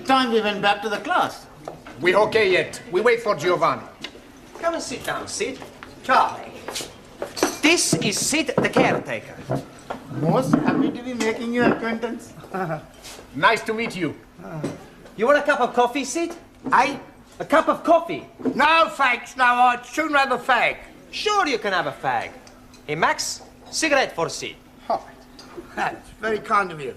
time we went back to the class. We okay yet. We wait for Giovanni. Come and sit down, Sid. Charlie. This is Sid, the caretaker. Most happy to be making your acquaintance. Nice to meet you. You want a cup of coffee, Sid? Eh? A cup of coffee? No, thanks. No, I'd sooner have a fag. Sure you can have a fag. Hey, Max, cigarette for Sid. Oh, that's very kind of you.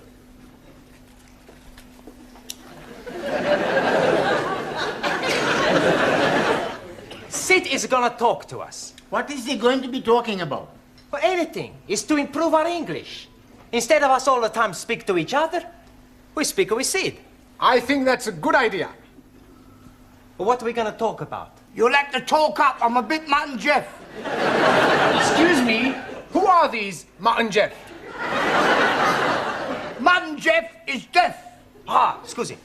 Sid is gonna talk to us. What is he going to be talking about? For anything. It's to improve our English. Instead of us all the time speak to each other, we speak with Sid. I think that's a good idea. But what are we gonna talk about? You'll have to talk up. I'm a bit Mutt and Jeff. Excuse me, who are these Mutt and Jeff? Mutt and Jeff is deaf. Ah, scusi.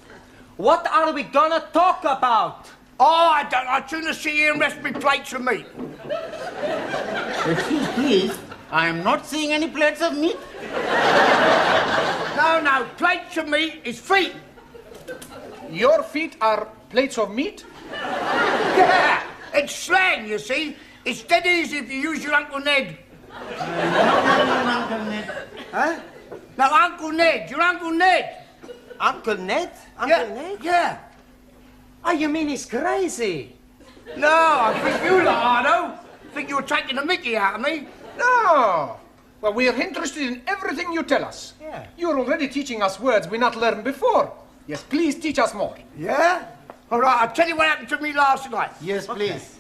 What are we gonna talk about? Oh, I don't. I'd sooner sit here and rest me plates of meat. Excuse please, I am not seeing any plates of meat. No, plates of meat is feet. Your feet are plates of meat? Yeah, it's slang, you see. It's dead easy if you use your Uncle Ned. Uncle Ned. Huh? No, Uncle Ned. Your Uncle Ned. Uncle Ned? Uncle Yeah, Ned? yeah. Oh, you mean he's crazy? No, I think you lot are, though. Think you're taking the mickey out of me. No. Well, we are interested in everything you tell us. Yeah. You're already teaching us words we not learned before. Yes, please teach us more. Yeah? All right, I'll tell you what happened to me last night. Yes, please.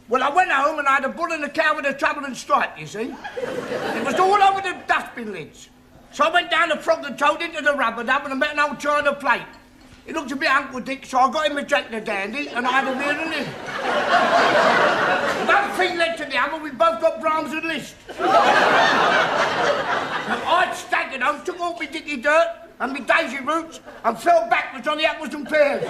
Well, I went home and I had a bull and a cow with a trouble and stripe, you see. It was all over the dustbin lids. So I went down the frog and toad into the rubber dub and I met an old china plate. It looked a bit Uncle Dick, so I got him a Jack the Dandy and I had a real and in. One thing led to the other, we both got Brahms and Liszt. I staggered home, took all my dicky dirt and my daisy roots and fell backwards on the apples and pears.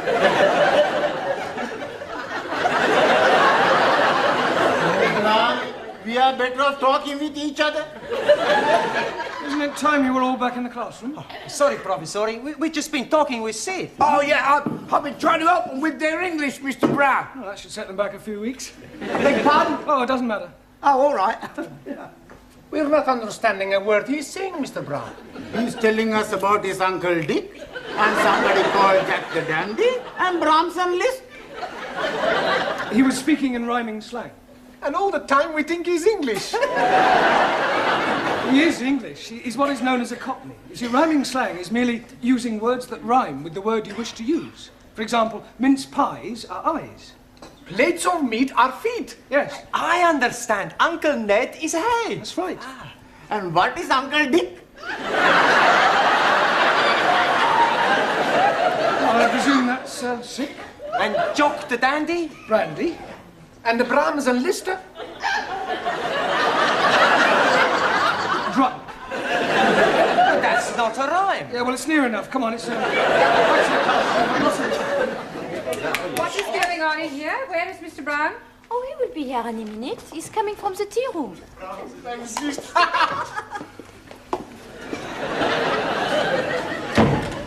We are better off talking with each other. Isn't it time you were all back in the classroom? Oh, sorry, Professor. We've just been talking with Sid. Oh, yeah, I've been trying to help them with their English, Mr. Brown. Well, that should set them back a few weeks. Beg pardon? Oh, it doesn't matter. Oh, all right. We're not understanding a word he's saying, Mr. Brown. He's telling us about his Uncle Dick and somebody called Jack the Dandy and Brahms and Liszt. He was speaking in rhyming slang. And all the time we think he's English. He is English. He's what is known as a Cockney. You see, rhyming slang is merely using words that rhyme with the word you wish to use. For example, mince pies are eyes. Plates of meat are feet. Yes, I understand. Uncle Ned is head. that's right. And what is Uncle Dick? I presume that's sick. And Jock the Dandy? Brandy. And the Brahms and Liszt? Drunk. That's not a rhyme. Yeah, well, it's near enough. Come on, it's... What is going on in here? Where is Mr. Brown? Oh, he will be here any minute. He's coming from the tea room.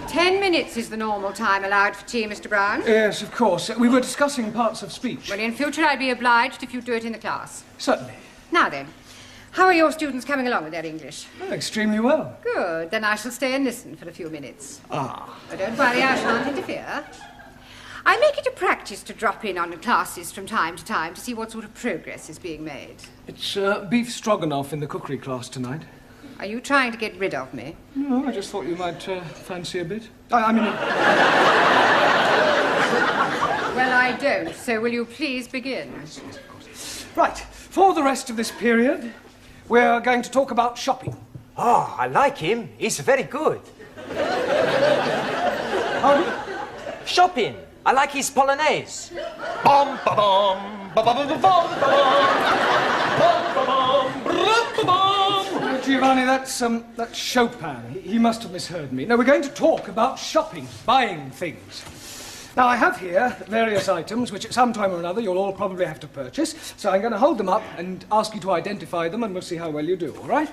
10 minutes is the normal time allowed for tea, Mr. Brown. Yes, of course. We were discussing parts of speech. Well, in future, I'd be obliged if you do it in the class. Certainly. Now then, how are your students coming along with their English? Oh, extremely well. Good. Then I shall stay and listen for a few minutes. Ah. But don't worry, I shan't interfere. I make it a practice to drop in on the classes from time to time to see what sort of progress is being made. It's beef stroganoff in the cookery class tonight. Are you trying to get rid of me? No, I just thought you might fancy a bit. I mean... Well, I don't, so will you please begin? Right, for the rest of this period, we're going to talk about shopping. Oh, I like him. He's very good. Shopping. I like his polonaise. Bum, ba, bum, ba, ba, ba, ba, bum, ba, bum, ba, bum, brum, ba, bum. Giovanni, that's Chopin. He must have misheard me. No, we're going to talk about shopping, buying things. Now, I have here various items which at some time or another you'll all probably have to purchase, so I'm going to hold them up and ask you to identify them, and we'll see how well you do, all right?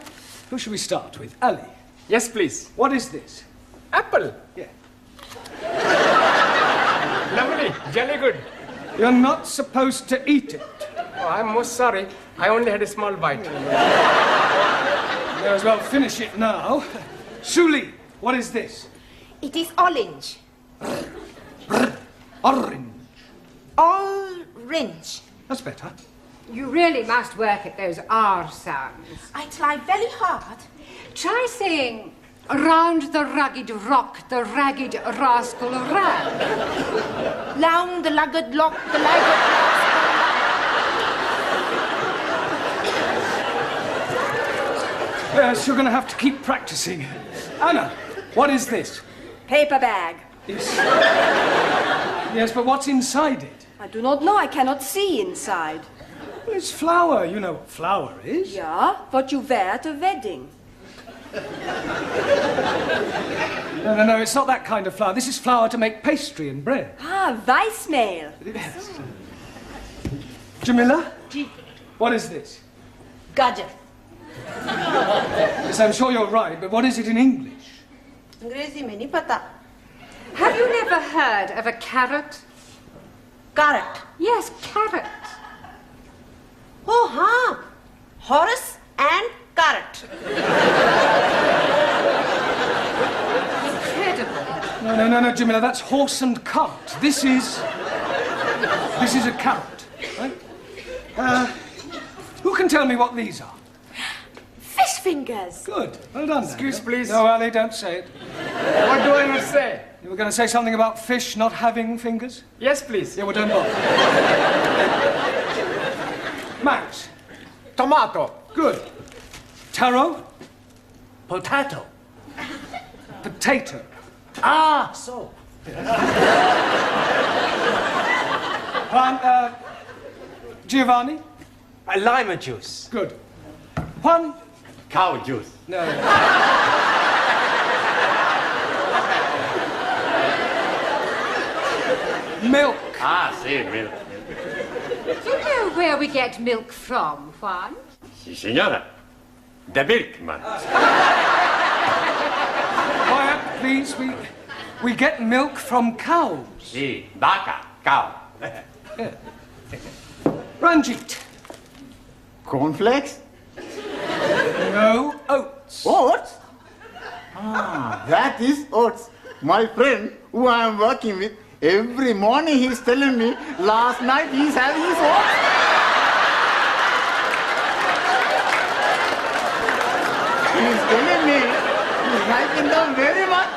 Who shall we start with? Ali. Yes, please. What is this? Apple. Yeah. Lovely, jolly good. You're not supposed to eat it. Oh, I'm most sorry. I only had a small bite. May as well finish it now. Suli, what is this? It is orange. Orange. Orange. That's better. You really must work at those R sounds. I try very hard. Try saying, round the rugged rock, the ragged rascal ran. Round the lugged lock, the lugged Yes, you're going to have to keep practicing. Anna, what is this? Paper bag. Yes. Yes, but what's inside it? I do not know. I cannot see inside. Well, it's flour. You know what flour is. Yeah, what you wear at a wedding. No, it's not that kind of flour. This is flour to make pastry and bread. Ah, Weissmehl. Yes. Jamila? What is this? Gajar. Yes, I'm sure you're right, but what is it in English? अंग्रेजी में नहीं पता. Have you never heard of a carrot? Carrot. Yes, carrot. Oh, हाँ. Horse and carrot. Incredible. No, Jamila, that's horse and cart. This is a carrot, right? Who can tell me what these are? Fish fingers. Good. Well done. Excuse, Dan. please. No, Ali, don't say it. What do I not say? You were going to say something about fish not having fingers? Yes, please. Yeah, well, don't bother. Max. Tomato. Good. Taro. Potato. Potato. Ah, so. Giovanni. Lima juice. Good. Juan. Cow juice. No. Milk. Ah, see, milk. Do you know where we get milk from, Juan? Si, señora. The milkman. Quiet, please. We get milk from cows. Si, vaca, cow. Ranjit. Cornflakes? No oats. Oats? Ah, that is oats. My friend, who I am working with, every morning he's telling me, last night he's having his oats. He's telling me he's liking them very much.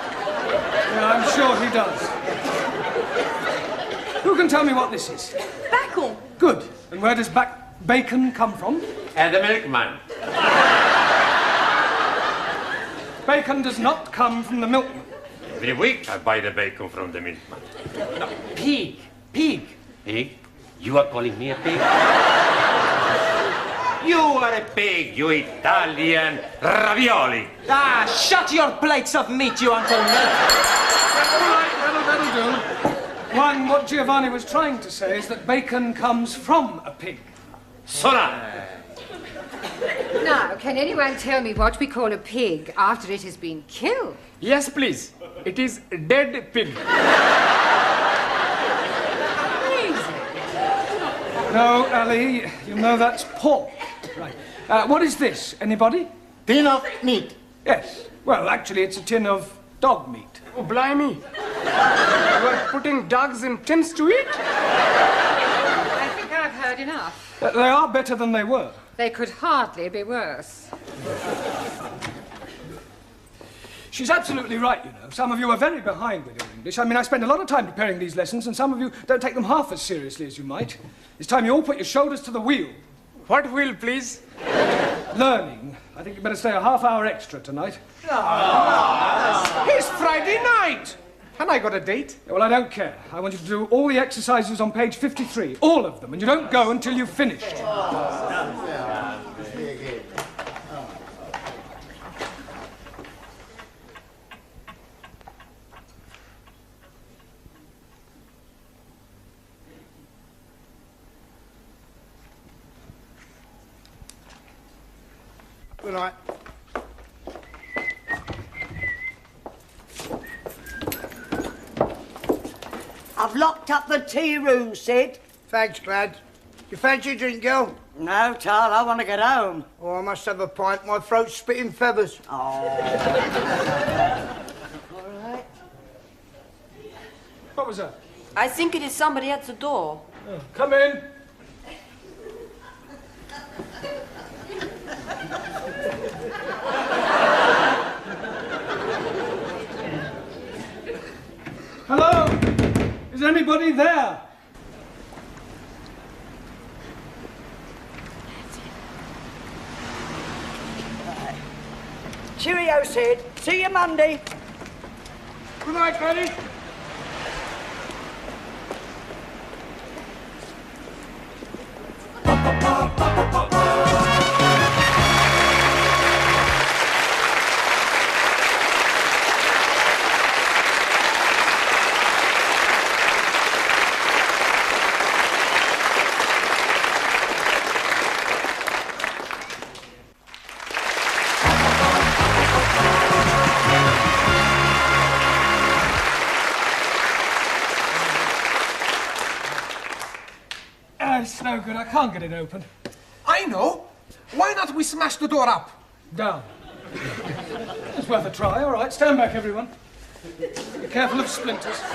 Yeah, I'm sure he does. Who can tell me what this is? Bacon. Good. And where does bacon come from? And the milkman. Bacon does not come from the milkman. Every week I buy the bacon from the milkman. Pig. Pig. Pig? You are calling me a pig? You are a pig, you Italian ravioli. Ah, shut your plates of meat, you Uncle Ned. All right, that'll do. One, what Giovanni was trying to say is that bacon comes from a pig. Sora! Now, can anyone tell me what we call a pig after it has been killed? Yes, please. It is dead pig. No, Ali, you know that's pork. Right. What is this? Anybody? Tin of meat. Yes. Well, actually, it's a tin of dog meat. Oh, blimey. You are putting dogs in tins to eat? I think I've heard enough. They are better than they were. They could hardly be worse. She's absolutely right, you know. Some of you are very behind with your English. I mean, I spend a lot of time preparing these lessons, and some of you don't take them half as seriously as you might. It's time you all put your shoulders to the wheel. What will, please? Learning. I think you better stay a half hour extra tonight. It's Friday night. And I got a date. Well, I don't care. I want you to do all the exercises on page 53, all of them, and you don't go until you've finished. Good night. I've locked up the tea room, Sid. Thanks, Glad. You fancy a drink, girl? No, Tal, I want to get home. Oh, I must have a pint. My throat's spitting feathers. Oh. All right. What was that? I think it is somebody at the door. Oh, come in. Hello? Is anybody there? Cheerio, Sid. See you Monday. Good night, Granny. It's no good. I can't get it open. I know. Why not we smash the door up? Down. It's worth a try. All right, stand back, everyone. Be careful of splinters. You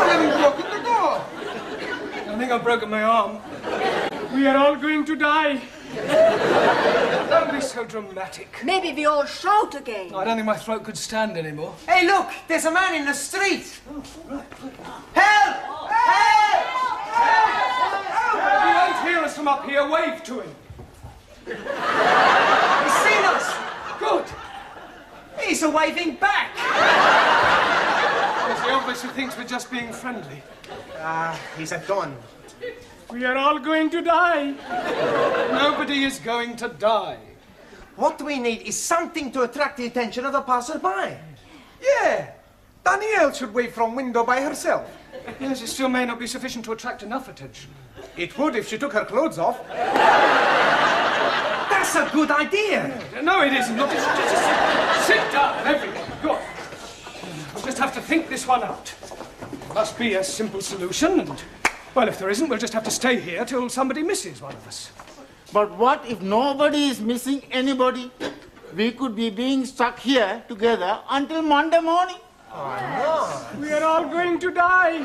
haven't broken the door. I think I've broken my arm. We are all going to die. Don't be so dramatic. Maybe we all shout again. I don't think my throat could stand anymore. Hey, look, there's a man in the street. Help! If you won't hear us from up here, wave to him. He's seen us. Good. He's waving back. Yes, he obviously thinks we're just being friendly. He's a don. We are all going to die. Nobody is going to die. What we need is something to attract the attention of the passerby. Yeah. Danielle should wave from window by herself. Yes, it still may not be sufficient to attract enough attention. It would if she took her clothes off. That's a good idea. No, it isn't. Look, just sit down, everyone. Good. We'll just have to think this one out. There must be a simple solution, and, well, if there isn't, we'll just have to stay here till somebody misses one of us. But what if nobody is missing anybody? We could be being stuck here together until Monday morning. We are all going to die.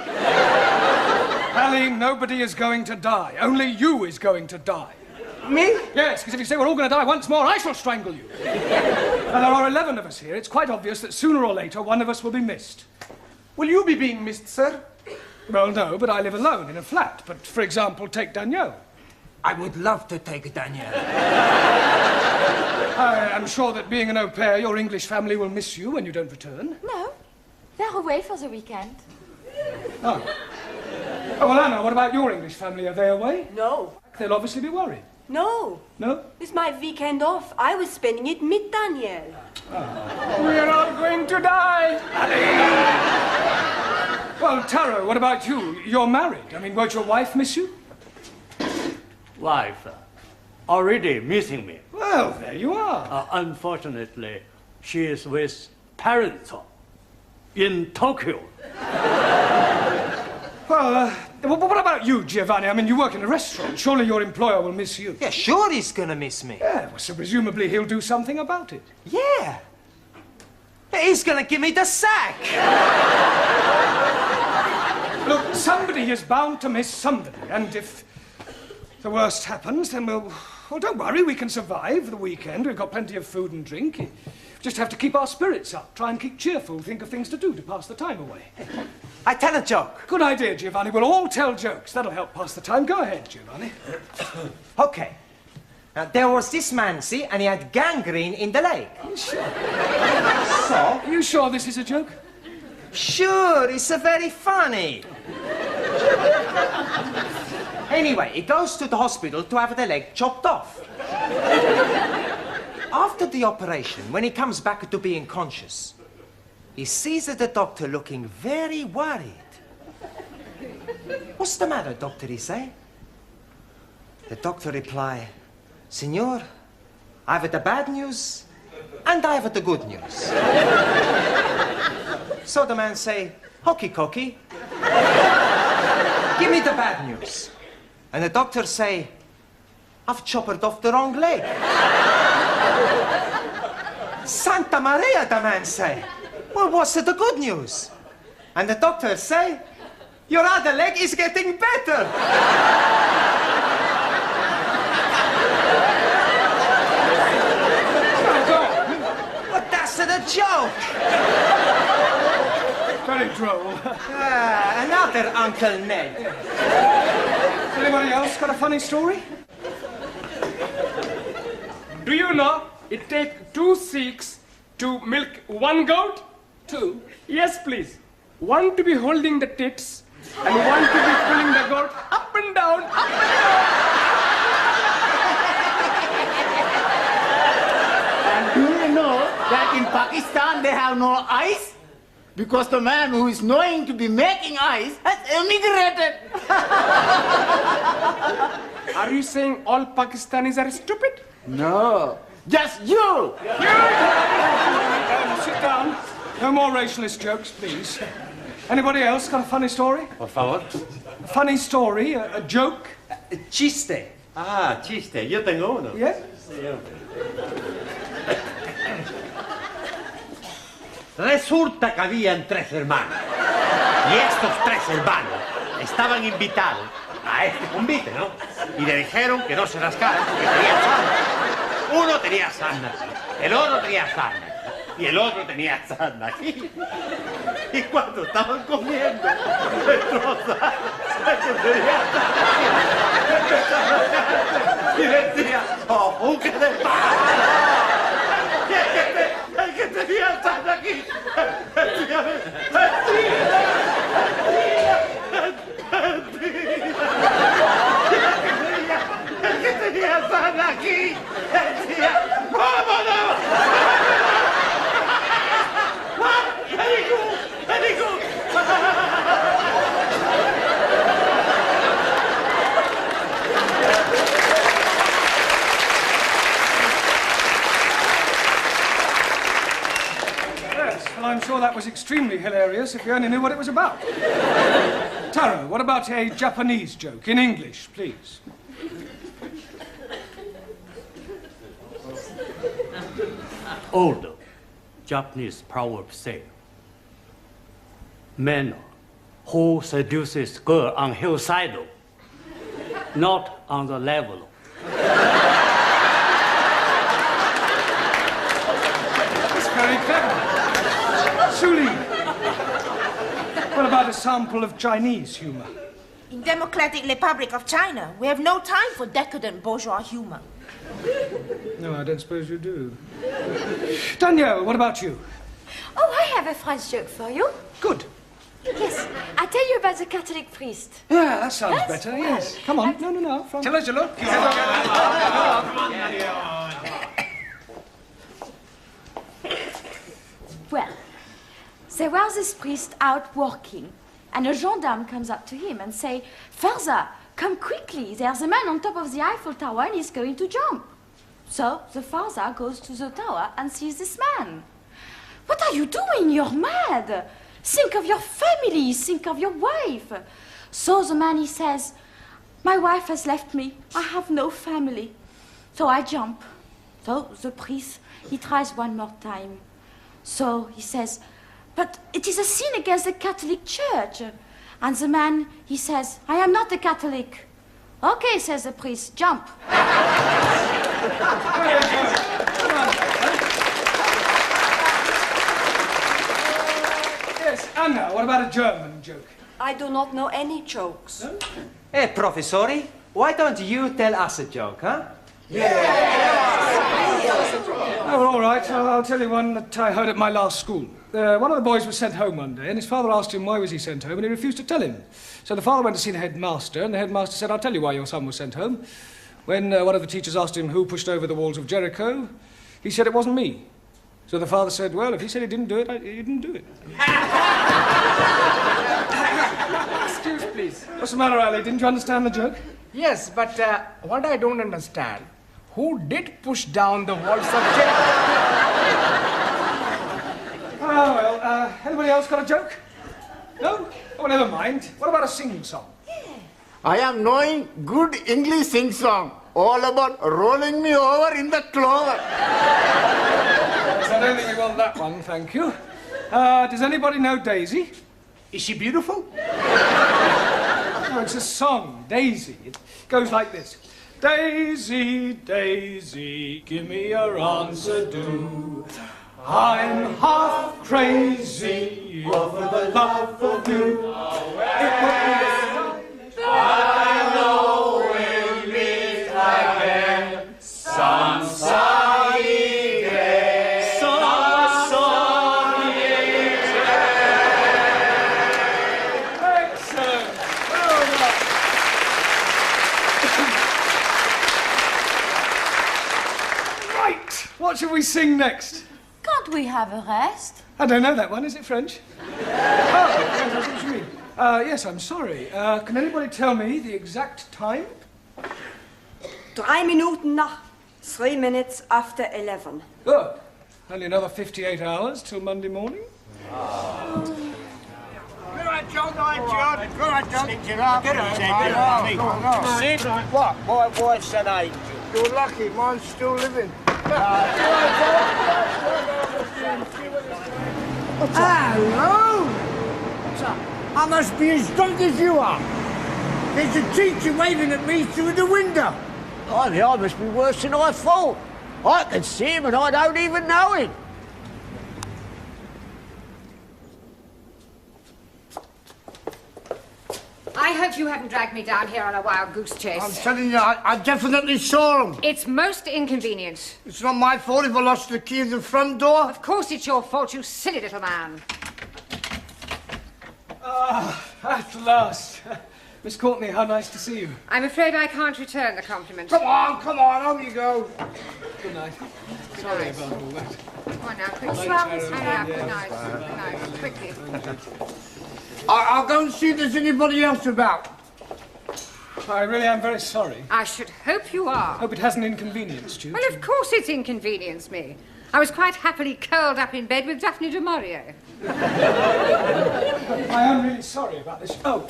Hallie, nobody is going to die. Only you is going to die. Me? Yes, because if you say we're all going to die once more, I shall strangle you. Now, there are 11 of us here. It's quite obvious that sooner or later one of us will be missed. Will you be being missed, sir? Well, no, but I live alone in a flat. But, for example, take Danielle. I would love to take Danielle. I am sure that being an au pair, your English family will miss you when you don't return. No, they're away for the weekend. Oh. Oh, well, Anna, what about your English family? Are they away? No. They'll obviously be worried. No. No? It's my weekend off. I was spending it with Danielle. We are all going to die. Well, Taro, what about you? You're married. I mean, won't your wife miss you? Wife already missing me. Well, there you are. Unfortunately, she is with parents in Tokyo. Well, what about you, Giovanni? I mean, you work in a restaurant. Surely your employer will miss you. Yeah, sure he's gonna miss me. Yeah, well, so presumably he'll do something about it. Yeah. He's gonna give me the sack. Look, somebody is bound to miss somebody, and if the worst happens, then well, don't worry, we can survive the weekend. We've got plenty of food and drink. You just have to keep our spirits up, try and keep cheerful, think of things to do to pass the time away. I tell a joke. Good idea, Giovanni. We'll all tell jokes. That'll help pass the time. Go ahead, Giovanni. Okay. Now, there was this man, see, and he had gangrene in the leg. Sure. So? Are you sure this is a joke? Sure, it's very funny. Anyway, he goes to the hospital to have the leg chopped off. After the operation, when he comes back to being conscious, he sees the doctor looking very worried. What's the matter, doctor, he say? The doctor reply, Senor, I have the bad news and I have the good news. So the man say, "Hockey cocky, give me the bad news." And the doctor say, "I've chopped off the wrong leg." Santa Maria, the man say, "Well, what's the good news?" And the doctor say, "Your other leg is getting better." But that's the joke. Very droll. Another Uncle Ned. Anybody else got a funny story? Do you know it takes 2 Sikhs to milk 1 goat? 2? Yes, please. 1 to be holding the tits and 1 to be pulling the goat up and down, up and down. And do you know that in Pakistan they have no eyes? Because the man who is knowing to be making eyes has emigrated. Are you saying all Pakistanis are stupid? No, just you. Sit down. No more racialist jokes, please. Anybody else got a funny story? Por favor. A funny story, a joke? Chiste. Ah, chiste. Yo tengo uno. Yeah? Resulta que habían 3 hermanos. Y estos 3 hermanos estaban invitados a este convite, ¿no? Y le dijeron que no se rascaran porque tenían sarna. Uno tenía sarna aquí, el otro tenía sarna aquí, y el otro tenía sarna aquí. Y cuando estaban comiendo, destrozaron el que tenía sarna aquí. Y decía, ¡oh, qué de paz! El que tenía sarna aquí, el que tenía sarna aquí, decía, ¡vámonos! Very good, very good. Yes, well, I'm sure that was extremely hilarious if you only knew what it was about. Taro, what about a Japanese joke in English, please? Old Japanese proverb say, "Man who seduces girl on hillside, not on the level." It's very clever. Suli, what about a sample of Chinese humor? In Democratic Republic of China, we have no time for decadent bourgeois humor. No, I don't suppose you do. Danielle, what about you? Oh, I have a French joke for you. Good. Yes, I tell you about the Catholic priest. Yeah, that sounds better, yes. Come on. No, from... Tell us your look. Well, there was this priest out working, and a gendarme comes up to him and say, "Father, come quickly, there's a man on top of the Eiffel Tower and he's going to jump." So the father goes to the tower and sees this man. "What are you doing? You're mad. Think of your family, think of your wife." So the man, he says, "My wife has left me, I have no family." So I jump. So the priest, he tries one more time. So he says, "But it is a sin against the Catholic Church." And the man, he says, "I am not a Catholic." "Okay," says the priest, "jump." Yes, Anna, what about a German joke? I do not know any jokes. No? Hey, professori, why don't you tell us a joke, huh? Oh, well, all right. I'll tell you one that I heard at my last school. One of the boys was sent home one day, and his father asked him why was he sent home, and he refused to tell him. So the father went to see the headmaster, and the headmaster said, "I'll tell you why your son was sent home." When one of the teachers asked him who pushed over the walls of Jericho, he said it wasn't me. So the father said, "Well, if he said he didn't do it, he didn't do it." Excuse, please. What's the matter, Ali? Didn't you understand the joke? Yes, but what I don't understand, who did push down the walls of Jericho? Oh, well, anybody else got a joke? No? Oh, never mind. What about a sing-song? I am knowing good English sing song. All about rolling me over in the clover. I don't think we want that one, thank you. Does anybody know Daisy? Is she beautiful? No, it's a song, Daisy. It goes like this. Daisy, Daisy, give me your answer, do. I'm half crazy over the love of you. It would be I know we'll meet again some sunny day. Some sunny day. Excellent. Well done. Right. What shall we sing next? Can't we have a rest? I don't know that one. Is it French? Oh, yes, that's what you mean. Yes, I'm sorry. Can anybody tell me the exact time? 3 minuten nach. 3 minutes after 11. Good. Only another 58 hours till Monday morning. Go on, John. Go on, John. Go on, John. Get up. Get up. Sid, what? My wife's an angel. You're lucky. Mine's still living. Hello. What's up? I must be as drunk as you are. There's a teacher waving at me through the window. I must be worse than I thought. I can see him and I don't even know him. I hope you haven't dragged me down here on a wild goose chase. I'm telling you, I definitely saw him. It's most inconvenient. It's not my fault if I lost the key of the front door. Of course it's your fault, you silly little man. Ah, at last. Miss Courtney, how nice to see you. I'm afraid I can't return the compliment. Come on, home you go. Good night. Good Sorry night. about all that. Come on now, quickly. Sharon. Hurry up. Good Yes, night. bye. Good night. Quickly. I'll go and see if there's anybody else about. I really am very sorry. I should hope you are. Hope it hasn't inconvenienced you. Well, of course it's inconvenienced me. I was quite happily curled up in bed with Daphne du Maurier. I am really sorry about this. Oh,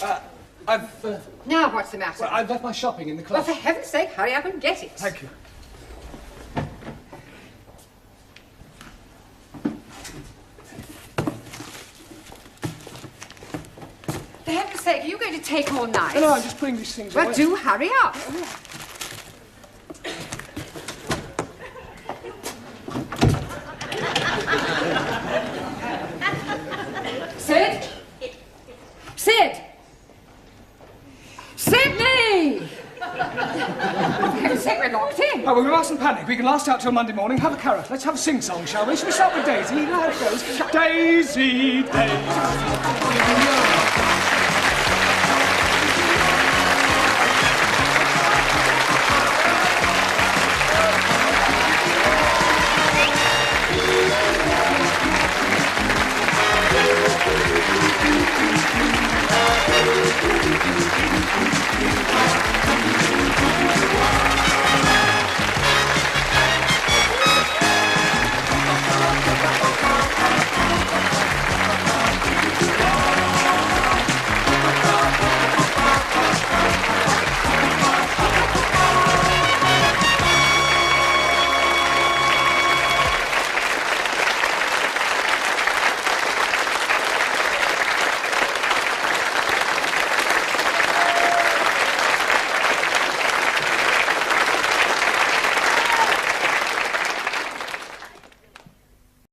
I've... Now what's the matter? Well, I've left my shopping in the Well, closet. for heaven's sake, hurry up and get it. Thank you. For heaven's sake, are you going to take all night? No, I'm just putting these things Well, away. do hurry up. Sid? Sid! Sydney! For heaven's sake, we're locked in. Oh, well, we mustn't panic. We can last out till Monday morning. Have a carrot. Let's have a sing-song, shall we? Shall we start with Daisy? You know how it goes. Daisy, Daisy.